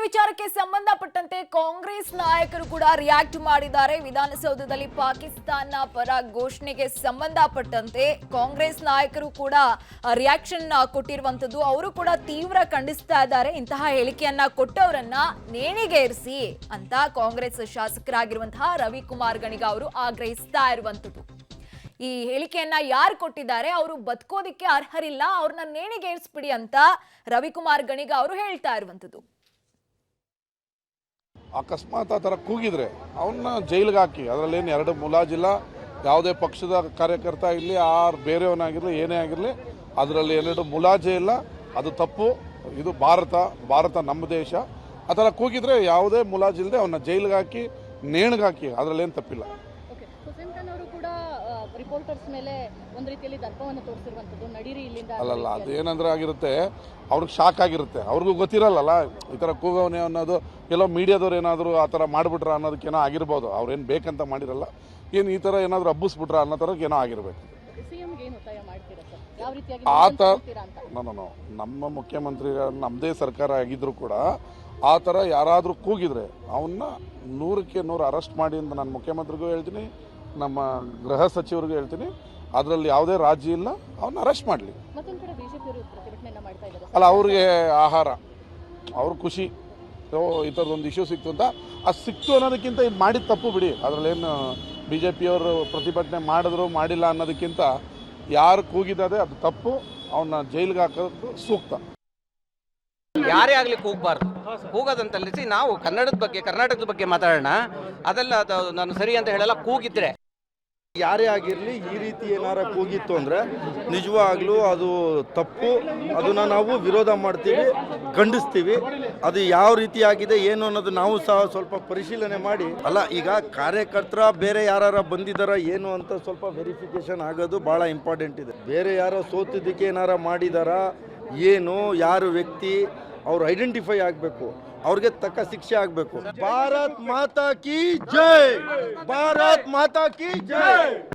ವಿಚಾರಕ್ಕೆ ಸಂಬಂಧಪಟ್ಟಂತೆ ಕಾಂಗ್ರೆಸ್ ನಾಯಕರು ಕೂಡ ರಿಯಾಕ್ಟ್ ಮಾಡಿದ್ದಾರೆ. ವಿಧಾನಸೌಧದಲ್ಲಿ ಪಾಕಿಸ್ತಾನ ಪರ ಘೋಷಣೆಗೆ ಸಂಬಂಧಪಟ್ಟಂತೆ ಕಾಂಗ್ರೆಸ್ ನಾಯಕರು ಕೂಡ ರಿಯಾಕ್ಷನ್ ಕೊಟ್ಟಿರುವಂತದ್ದು. ಅವರು ಕೂಡ ತೀವ್ರ ಖಂಡಿಸ್ತಾ ಇದ್ದಾರೆ. ಇಂತಹ ಹೇಳಿಕೆಯನ್ನ ಕೊಟ್ಟವರನ್ನ ನೇಣಿಗೇರಿಸಿ ಅಂತ ಕಾಂಗ್ರೆಸ್ ಶಾಸಕರಾಗಿರುವಂತಹ ರವಿಕುಮಾರ್ ಗಣಿಗ ಅವರು ಆಗ್ರಹಿಸ್ತಾ ಇರುವಂತದ್ದು. ಈ ಹೇಳಿಕೆಯನ್ನ ಯಾರು ಕೊಟ್ಟಿದ್ದಾರೆ, ಅವರು ಬದುಕೋದಿಕ್ಕೆ ಅರ್ಹರಿಲ್ಲ, ಅವ್ರನ್ನ ನೇಣಿಗೇರಿಸ್ಬಿಡಿ ಅಂತ ರವಿಕುಮಾರ್ ಗಣಿಗ ಅವರು ಹೇಳ್ತಾ ಇರುವಂತದ್ದು. ಅಕಸ್ಮಾತ್ ಆ ಥರ ಕೂಗಿದ್ರೆ ಅವನ್ನ ಜೈಲಿಗೆ ಹಾಕಿ, ಅದರಲ್ಲೇನು ಎರಡು ಮುಲಾಜಿಲ್ಲ. ಯಾವುದೇ ಪಕ್ಷದ ಕಾರ್ಯಕರ್ತ ಇರಲಿ, ಬೇರೆಯವನಾಗಿರಲಿ, ಏನೇ ಆಗಿರಲಿ, ಅದರಲ್ಲಿ ಎರಡು ಮುಲಾಜೆ ಇಲ್ಲ. ಅದು ತಪ್ಪು. ಇದು ಭಾರತ ನಮ್ಮ ದೇಶ. ಆ ಥರ ಕೂಗಿದ್ರೆ ಯಾವುದೇ ಮುಲಾಜಿಲ್ಲದೆ ಅವನ್ನ ಜೈಲಿಗೆ ಹಾಕಿ, ನೇಣಿಗೆ ಹಾಕಿ, ಅದರಲ್ಲೇನು ತಪ್ಪಿಲ್ಲ. ರಿಪೋರ್ಟರ್ಸ್ ಮೇಲೆ ಒಂದು ರೀತಿಯಲ್ಲಿ ದರ್ಪವನ್ನು ತೋರಿಸಿರುವಂತದ್ದು, ನಡೀರಿ ಇಲ್ಲಿಂದ. ಅಲ್ಲಲ್ಲ, ಅದೇನಂದ್ರೆ ಆಗಿರುತ್ತೆ, ಅವ್ರಿಗೆ ಶಾಕ್ ಆಗಿರುತ್ತೆ. ಅವ್ರಿಗೂ ಗೊತ್ತಿರಲ್ಲ ಈ ಥರ ಕೂಗವನೇ ಅನ್ನೋದು. ಎಲ್ಲೋ ಮೀಡಿಯಾದವ್ರು ಏನಾದರೂ ಆ ಥರ ಮಾಡಿಬಿಟ್ರ ಅನ್ನೋದಕ್ಕೇನೋ ಆಗಿರ್ಬೋದು. ಅವ್ರೇನು ಬೇಕಂತ ಮಾಡಿರಲ್ಲ, ಏನು ಈ ಥರ ಏನಾದರೂ ಹಬ್ಬಿಸ್ಬಿಟ್ರ ಅನ್ನೋ ಥರಕ್ಕೆ ಏನೋ ಆಗಿರ್ಬೇಕು. ಆ ಥರ ನಮ್ಮ ಮುಖ್ಯಮಂತ್ರಿ ನಮ್ಮದೇ ಸರ್ಕಾರ ಆಗಿದ್ರು ಕೂಡ ಆ ಥರ ಯಾರಾದರೂ ಕೂಗಿದ್ರೆ ಅವನ್ನ 100ಕ್ಕೆ 100 ಅರೆಸ್ಟ್ ಮಾಡಿ ಅಂತ ನಾನು ಮುಖ್ಯಮಂತ್ರಿಗೂ ಹೇಳ್ತೀನಿ, ನಮ್ಮ ಗೃಹ ಸಚಿವರಿಗೂ ಹೇಳ್ತೀನಿ. ಅದರಲ್ಲಿ ಯಾವುದೇ ರಾಜಿ ಇಲ್ಲ, ಅವನ್ನ ಅರೆಸ್ಟ್ ಮಾಡಲಿ. ಅಲ್ಲ, ಅವ್ರಿಗೆ ಆಹಾರ, ಅವ್ರ ಖುಷಿ, ಈ ಥರದೊಂದು ಇಶ್ಯೂ ಸಿಕ್ತು ಅಂತ. ಅದು ಸಿಕ್ತು ಅನ್ನೋದಕ್ಕಿಂತ ಇದು ಮಾಡಿದ ತಪ್ಪು ಬಿಡಿ. ಅದರಲ್ಲೇನು BJP-ಯವರು ಪ್ರತಿಭಟನೆ ಮಾಡಿದ್ರು ಮಾಡಿಲ್ಲ ಅನ್ನೋದಕ್ಕಿಂತ ಯಾರು ಕೂಗಿದ್ದಾರೆ ಅದು ತಪ್ಪು. ಅವನ್ನ ಜೈಲಿಗೆ ಹಾಕೋದು ಸೂಕ್ತ. ಯಾರೇ ಆಗಲಿ ಕೂಗಬಾರ್ದು. ಕೂಗೋದಂತಲ್ಲಿಸಿ ನಾವು ಕನ್ನಡದ ಬಗ್ಗೆ, ಕರ್ನಾಟಕದ ಬಗ್ಗೆ ಮಾತಾಡೋಣ. ಅದೆಲ್ಲ ನಾನು ಸರಿ ಅಂತ ಹೇಳಲ್ಲ. ಕೂಗಿದ್ರೆ ಯಾರೇ ಆಗಿರಲಿ ಈ ರೀತಿ ಏನಾರ ಕೂಗಿತ್ತು ಅಂದರೆ ನಿಜವಾಗ್ಲೂ ಅದು ತಪ್ಪು. ಅದನ್ನು ನಾವು ವಿರೋಧ ಮಾಡ್ತೀವಿ, ಖಂಡಿಸ್ತೀವಿ. ಅದು ಯಾವ ರೀತಿ ಆಗಿದೆ ಏನು ಅನ್ನೋದು ನಾವು ಸಹ ಸ್ವಲ್ಪ ಪರಿಶೀಲನೆ ಮಾಡಿ, ಅಲ್ಲ ಈಗ ಕಾರ್ಯಕರ್ತರ ಬೇರೆ ಯಾರು ಬಂದಿದ್ದಾರ ಏನು ಅಂತ ಸ್ವಲ್ಪ ವೆರಿಫಿಕೇಶನ್ ಆಗೋದು ಭಾಳ ಇಂಪಾರ್ಟೆಂಟ್ ಇದೆ. ಬೇರೆ ಯಾರೋ ಸೋತಿದ್ದಕ್ಕೆ ಏನಾರ ಮಾಡಿದಾರ ಏನು, ಯಾರು ವ್ಯಕ್ತಿ, ಅವ್ರು ಐಡೆಂಟಿಫೈ ಆಗಬೇಕು, ಅವ್ರಿಗೆ ತಕ್ಕ ಶಿಕ್ಷೆ ಆಗಬೇಕು. ಭಾರತ್ ಮಾತಾ ಕಿ ಜೈ, ಭಾರತ್ ಮಾತಾ ಕಿ ಜೈ.